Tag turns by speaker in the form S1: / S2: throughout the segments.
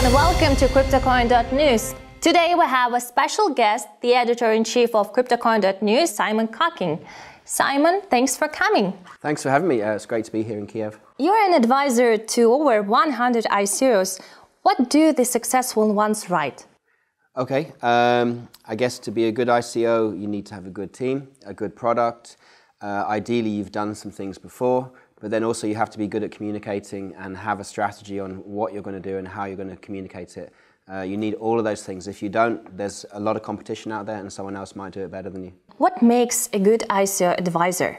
S1: and welcome to CryptoCoin.News. Today we have a special guest, the editor-in-chief of CryptoCoin.News, Simon Cocking. Simon, thanks for coming.
S2: Thanks for having me. It's great to be here in Kiev.
S1: You're an advisor to over 100 ICOs. What do the successful ones write?
S2: Okay, I guess to be a good ICO, you need to have a good team, a good product. Ideally, you've done some things before, but then also you have to be good at communicating and have a strategy on what you're going to do and how you're going to communicate it. You need all of those things. If you don't, there's a lot of competition out there and someone else might do it better than you. What
S1: makes a good ICO advisor?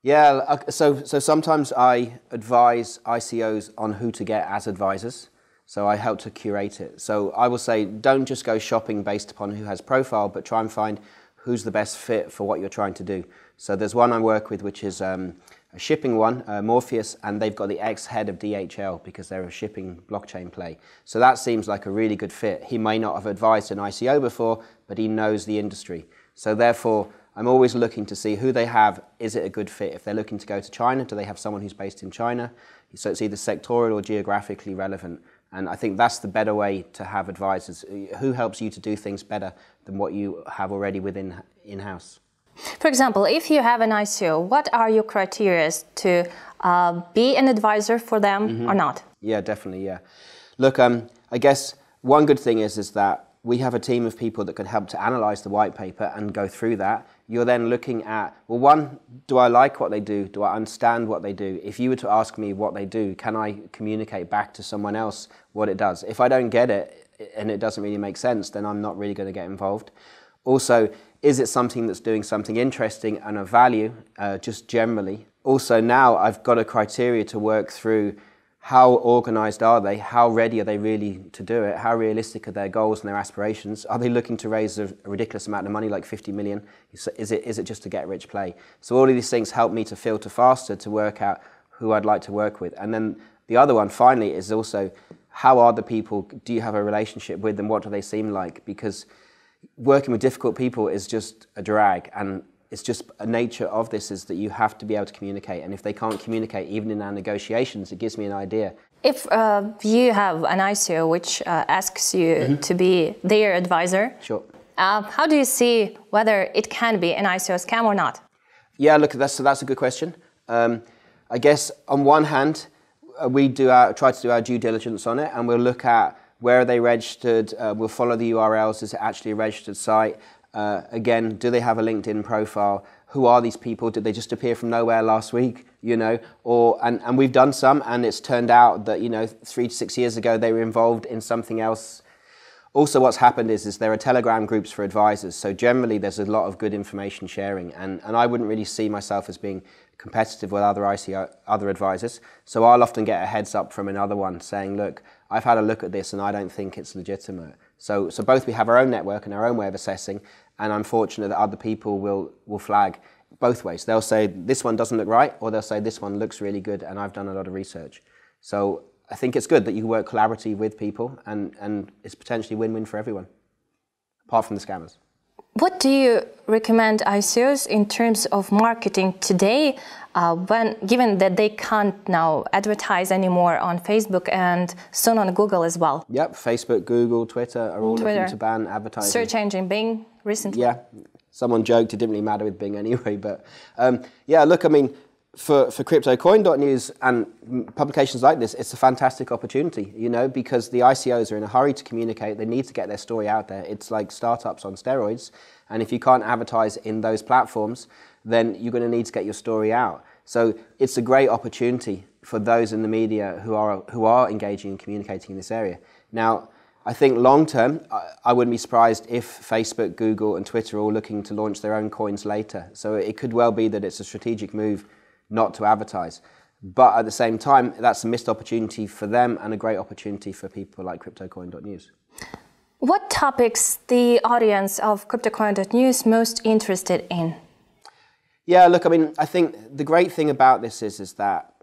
S2: Yeah, so sometimes I advise ICOs on who to get as advisors. So I help to curate it. So I will say, don't just go shopping based upon who has profile, but try and find who's the best fit for what you're trying to do. So there's one I work with, which is a shipping one, Morpheus, and they've got the ex-head of DHL because they're a shipping blockchain play. So that seems like a really good fit. He may not have advised an ICO before, but he knows the industry. So therefore, I'm always looking to see who they have. Is it a good fit? If they're looking to go to China, do they have someone who's based in China? So it's either sectorial or geographically relevant. And I think that's the better way to have advisors. Who helps you to do things better than what you have already within in-house?
S1: For example, if you have an ICO, what are your criteria to be an advisor for them or not?
S2: Yeah, definitely, yeah. Look, I guess one good thing is that we have a team of people that can help to analyze the white paper and go through that. You're then looking at, well, one, do I like what they do? Do I understand what they do? If you were to ask me what they do, can I communicate back to someone else what it does? If I don't get it and it doesn't really make sense, then I'm not really going to get involved. Also, is it something that's doing something interesting and of value, just generally? Also, now I've got a criteria to work through. How organized are they? How ready are they really to do it? How realistic are their goals and their aspirations? Are they looking to raise a ridiculous amount of money, like 50 million? Is it just a get-rich play? So all of these things help me to filter faster to work out who I'd like to work with. And then the other one, finally, is also how are the people? Do you have a relationship with them? What do they seem like? Because working with difficult people is just a drag, and it's just a nature of this is that you have to be able to communicate. And if they can't communicate, even in our negotiations, it gives me an idea.
S1: If you have an ICO which asks you to be their advisor,
S2: sure.
S1: How do you see whether it can be an ICO scam or not?
S2: Yeah, look, that's a good question. I guess on one hand, we try to do our due diligence on it, and we'll look at where are they registered. We'll follow the URLs. Is it actually a registered site? Again, do they have a LinkedIn profile? Who are these people? Did they just appear from nowhere last week? You know, and we've done some, and it's turned out that 3 to 6 years ago they were involved in something else. Also, what's happened is there are Telegram groups for advisors. So generally, there's a lot of good information sharing, and I wouldn't really see myself as being competitive with other advisors. So I'll often get a heads up from another one saying, look, I've had a look at this and I don't think it's legitimate. So both we have our own network and our own way of assessing, and I'm fortunate that other people will flag both ways. They'll say this one doesn't look right, or they'll say this one looks really good and I've done a lot of research. So I think it's good that you work collaboratively with people, and it's potentially win-win for everyone, apart from the scammers.
S1: What do you recommend ICOs in terms of marketing today, given that they can't now advertise anymore on Facebook and soon on Google as well?
S2: Yep, Facebook, Google, Twitter are all looking to ban advertising.
S1: Search engine Bing recently.
S2: Yeah, someone joked it didn't really matter with Bing anyway, but yeah, look, I mean, for CryptoCoin.News and publications like this, it's a fantastic opportunity, because the ICOs are in a hurry to communicate. They need to get their story out there. It's like startups on steroids. And if you can't advertise in those platforms, then you're going to need to get your story out. So it's a great opportunity for those in the media who are engaging and communicating in this area. Now, I think long term, I wouldn't be surprised if Facebook, Google, and Twitter are all looking to launch their own coins later. So it could well be that it's a strategic move not to advertise. But at the same time, that's a missed opportunity for them and a great opportunity for people like CryptoCoin.News.
S1: What topics the audience of CryptoCoin.News most interested in?
S2: Yeah, look, I mean, I think the great thing about this is that,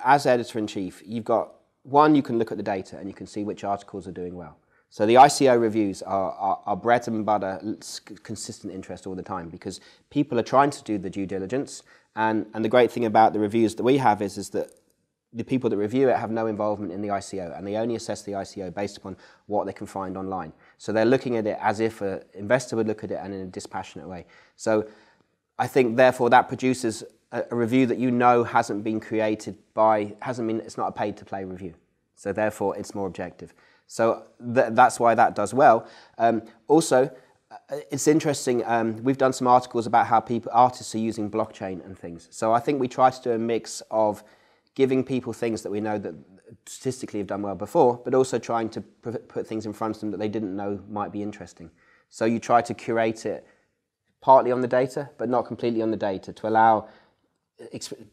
S2: as editor-in-chief, you've got, one, you can look at the data and you can see which articles are doing well. So the ICO reviews are bread and butter, consistent interest all the time, because people are trying to do the due diligence. And the great thing about the reviews that we have is that the people that review it have no involvement in the ICO, and they only assess the ICO based upon what they can find online. So they're looking at it as if an investor would look at it, and in a dispassionate way. So I think therefore that produces a review that hasn't been created by, it's not a paid to play review. So therefore it's more objective. So that's why that does well. Also, it's interesting, we've done some articles about how artists are using blockchain and things. So I think we try to do a mix of giving people things that we know that statistically have done well before, but also trying to put things in front of them that they didn't know might be interesting. So you try to curate it partly on the data, but not completely on the data, to allow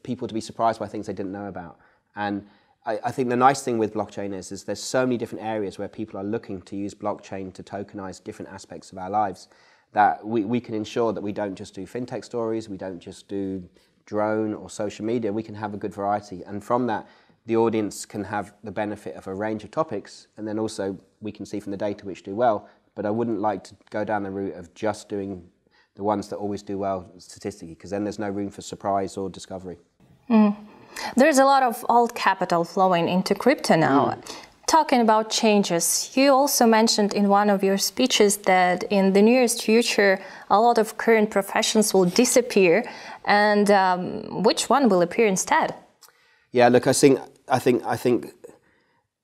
S2: people to be surprised by things they didn't know about. And I think the nice thing with blockchain is there's so many different areas where people are looking to use blockchain to tokenize different aspects of our lives, that we can ensure that we don't just do fintech stories, we don't just do drone or social media, we can have a good variety. And from that, the audience can have the benefit of a range of topics, and then also we can see from the data which do well. But I wouldn't like to go down the route of just doing the ones that always do well statistically, because then there's no room for surprise or discovery.
S1: There's a lot of old capital flowing into crypto now. Talking about changes, you also mentioned in one of your speeches that in the nearest future, a lot of current professions will disappear, and which one will appear instead?
S2: Yeah, look, I think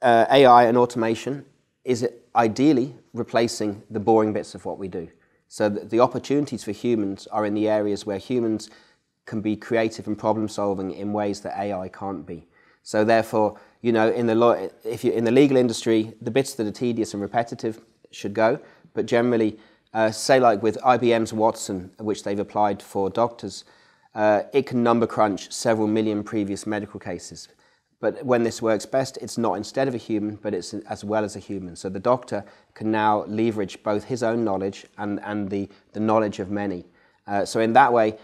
S2: AI and automation is ideally replacing the boring bits of what we do. So the opportunities for humans are in the areas where humans can be creative and problem solving in ways that AI can't be. So therefore, in the legal industry, the bits that are tedious and repetitive should go. But generally, say like with IBM's Watson, which they've applied for doctors, it can number crunch several million previous medical cases. But when this works best, it's not instead of a human, but it's as well as a human. So the doctor can now leverage both his own knowledge and the knowledge of many. So in that way,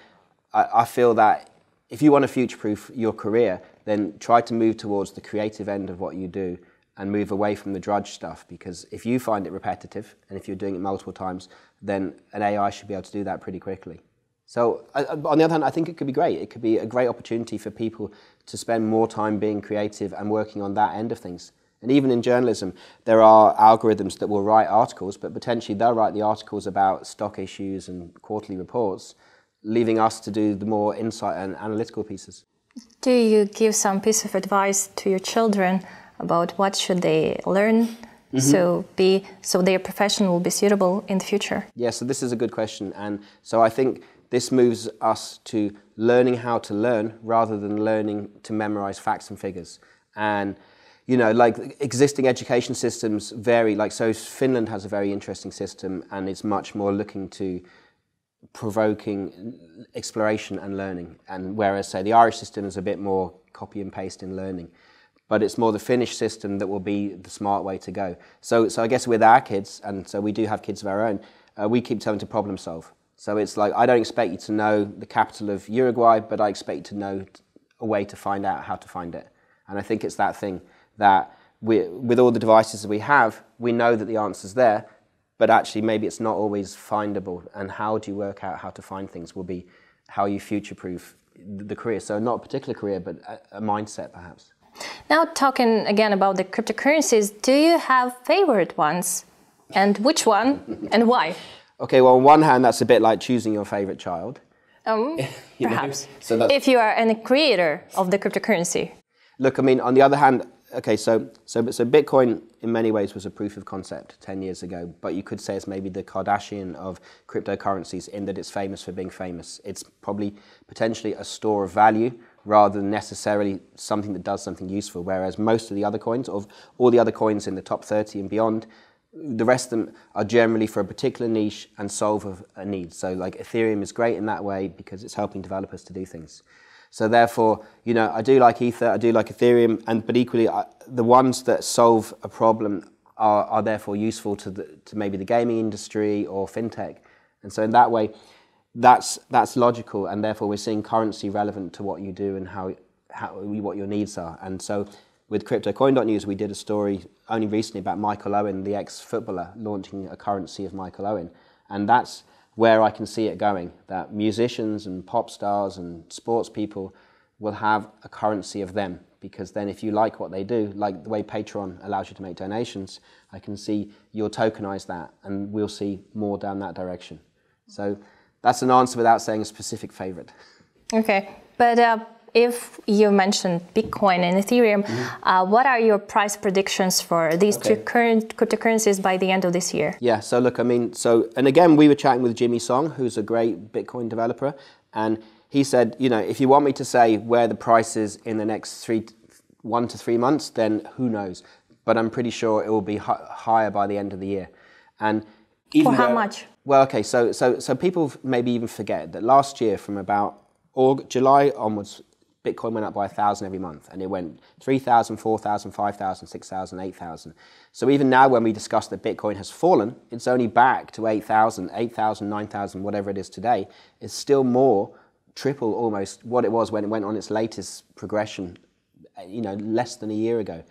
S2: I feel that if you want to future-proof your career, then try to move towards the creative end of what you do and move away from the drudge stuff. Because if you find it repetitive, and if you're doing it multiple times, then an AI should be able to do that pretty quickly. So on the other hand, I think it could be great. It could be a great opportunity for people to spend more time being creative and working on that end of things. And even in journalism, there are algorithms that will write articles, but potentially they'll write the articles about stock issues and quarterly reports, leaving us to do the more insight and analytical pieces.
S1: Do you give some piece of advice to your children about what should they learn so their profession will be suitable in the future?
S2: Yeah, so this is a good question. And so I think this moves us to learning how to learn rather than learning to memorize facts and figures. And, like existing education systems vary. So Finland has a very interesting system, and it's much more looking to provoking exploration and learning. And whereas, say, the Irish system is a bit more copy and paste in learning. But it's more the Finnish system that will be the smart way to go. So I guess with our kids, and so we do have kids of our own, we keep telling them to problem solve. So it's like, I don't expect you to know the capital of Uruguay, but I expect you to know a way to find out how to find it. And I think it's that thing that with all the devices that we have, we know that the answer's there, but actually maybe it's not always findable. And how do you work out how to find things will be how you future-proof the career. So not a particular career, but a mindset perhaps.
S1: Now talking again about the cryptocurrencies, do you have favorite ones? And which one and why?
S2: Okay, well, on one hand, that's a bit like choosing your favorite child.
S1: Perhaps. So if you are a creator of the cryptocurrency.
S2: Look, I mean, on the other hand, okay, so Bitcoin in many ways was a proof of concept 10 years ago, but you could say it's maybe the Kardashian of cryptocurrencies in that it's famous for being famous. It's probably potentially a store of value rather than necessarily something that does something useful, whereas most of the other coins, of all the other coins in the top 30 and beyond, the rest of them are generally for a particular niche and solve a need. So like Ethereum is great in that way because it's helping developers to do things. So therefore, I do like Ether, I do like Ethereum, but equally the ones that solve a problem are therefore useful to maybe the gaming industry or fintech. And so in that way, that's logical, and therefore we're seeing currency relevant to what you do and what your needs are. And so with CryptoCoin.News, we did a story only recently about Michael Owen, the ex-footballer, launching a currency of Michael Owen. And that's where I can see it going, that musicians and pop stars and sports people, will have a currency of them, because then if you like what they do, like the way Patreon allows you to make donations, I can see you'll tokenize that and we'll see more down that direction. So that's an answer without saying a specific favorite.
S1: Okay, but if you mentioned Bitcoin and Ethereum, what are your price predictions for these two current cryptocurrencies by the end of this year?
S2: Yeah, so look, I mean, and again, we were chatting with Jimmy Song, who's a great Bitcoin developer, and he said, you know, if you want me to say where the price is in the next 1 to 3 months, then who knows? But I'm pretty sure it will be higher by the end of the year. And even
S1: for how much?
S2: Well, okay, so people maybe even forget that last year from about July onwards, Bitcoin went up by 1,000 every month, and it went 3,000, 4,000, 5,000, 6,000, 8,000. So even now when we discuss that Bitcoin has fallen, it's only back to 8,000, 9,000, whatever it is today. It's still more, triple almost what it was when it went on its latest progression, you know, less than a year ago.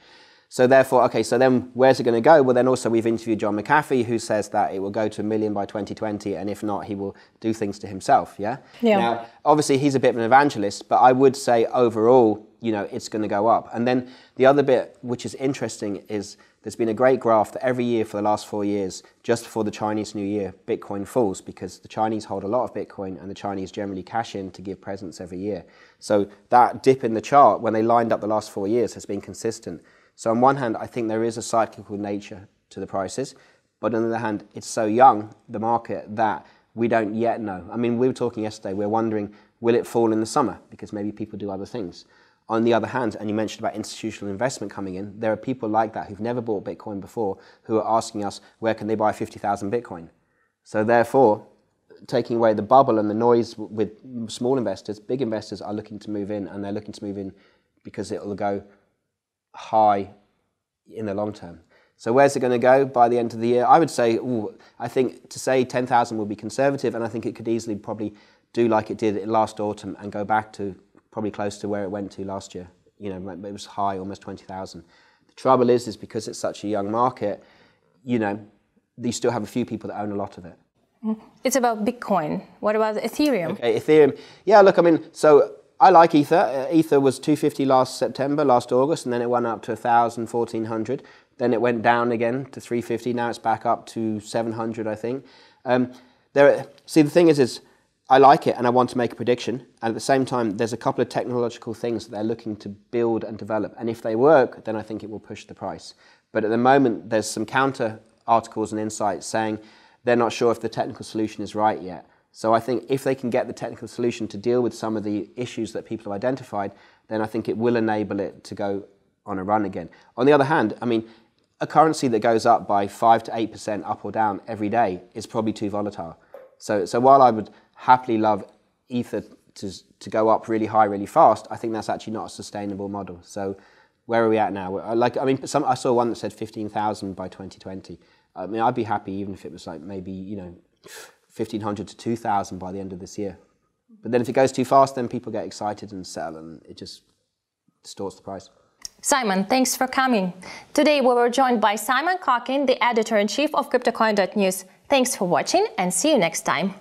S2: So therefore, okay, so then where's it going to go? Well, then also we've interviewed John McAfee, who says that it will go to 1 million by 2020, and if not, he will do things to himself, yeah? Now, obviously, he's a bit of an evangelist, but I would say overall, you know, it's going to go up. And then the other bit, which is interesting, is there's been a great graph that every year for the last 4 years, just before the Chinese New Year, Bitcoin falls, because the Chinese hold a lot of Bitcoin, and the Chinese generally cash in to give presents every year. So that dip in the chart, when they lined up the last 4 years, has been consistent. So on one hand, I think there is a cyclical nature to the prices, but on the other hand, it's so young, the market, that we don't yet know. I mean, we were talking yesterday, we're wondering, will it fall in the summer? Because maybe people do other things. On the other hand, and you mentioned about institutional investment coming in, there are people like that who've never bought Bitcoin before who are asking us, where can they buy 50,000 Bitcoin? So therefore, taking away the bubble and the noise with small investors, big investors are looking to move in, and they're looking to move in because it will go high in the long term. So where's it going to go by the end of the year? I would say, I think to say 10,000 would be conservative, and I think it could easily probably do like it did last autumn and go back to probably close to where it went to last year. You know, it was high, almost 20,000. The trouble is because it's such a young market, you know, you still have a few people that own a lot of it.
S1: It's about Bitcoin. What about Ethereum?
S2: Okay, Ethereum. Yeah, look, I mean, so I like Ether. Ether was 250 last August, and then it went up to 1,000, 1,400. Then it went down again to 350. Now it's back up to 700, I think. See, the thing is I like it and I want to make a prediction. And at the same time, there's a couple of technological things that they're looking to build and develop. And if they work, then I think it will push the price. But at the moment, there's some counter articles and insights saying they're not sure if the technical solution is right yet. So I think if they can get the technical solution to deal with some of the issues that people have identified, then I think it will enable it to go on a run again. On the other hand, I mean, a currency that goes up by 5 to 8% up or down every day is probably too volatile. So while I would happily love Ether to go up really high, really fast, I think that's actually not a sustainable model. So where are we at now? I saw one that said 15,000 by 2020. I mean, I'd be happy even if it was like maybe, you know, 1,500 to 2,000 by the end of this year. But then if it goes too fast, then people get excited and sell, and it just distorts the price.
S1: Simon, thanks for coming. Today we were joined by Simon Cockin, the editor-in-chief of CryptoCoin.News. Thanks for watching, and see you next time.